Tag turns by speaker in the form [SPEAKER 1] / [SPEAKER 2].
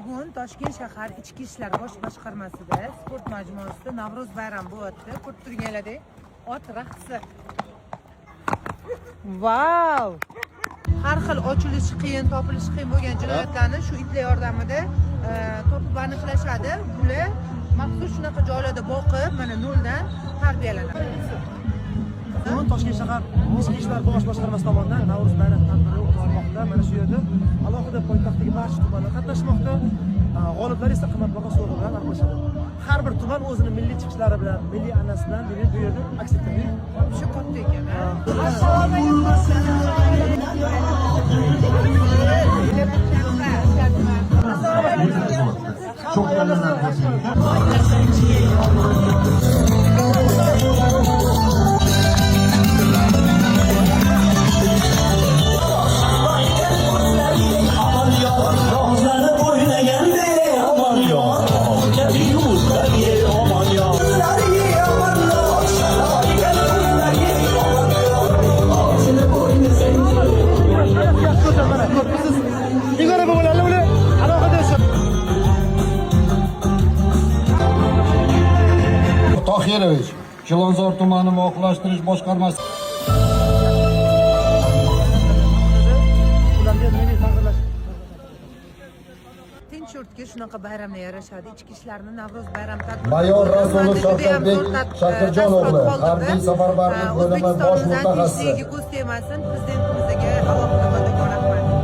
[SPEAKER 1] Bugun Toshkent shahar Ichki ishlar bosh boshqarmasida sport majmuasida Navro'z bayrami bo'lyapti. Ko'rib turganlaringdek, ot raqsi. Vau! Har xil ochilishi qiyin, topilishi qiyin bo'lgan jinoyatlarni shu itlar yordamida topib aniqlashadi. Bular maxsus shunaqa joylarda boqib, mana noldan tarbiyalanadi.
[SPEAKER 2] Bugun Toshkent shahar Ichki ishlar bosh boshqarmasi tomonidan Navro'z bayrami tadbiri o'tkazilmoqda. Mana shu yerda alohida poytaxtdagi barcha tumanlar qatnashmoqda. G'oliblar esa qimmatbaho sovg'a bilan almashadi. Har bir tuman o'zining milliy chiqishlari bilan, milliy an'anasi bilan bu yerda aks etadi.
[SPEAKER 1] Shu katta ekan.
[SPEAKER 3] Çok yanılan Tahirovich, Chilonzor tumani muvofiqlashtirish boshqarmasi.
[SPEAKER 1] Tinch yurtga shunaqa bayramlar yarashadi. Ichki ishlarni Navro'z bayrami tadbiri.
[SPEAKER 3] Mayor Rasulov Shavkatbek Shakirjonovni harbiy safarbarlik bo'limi bosh mutaxassisi.
[SPEAKER 1] O'zbekistonning ko'z tegmasin, prezidentimizga alohida rahmat.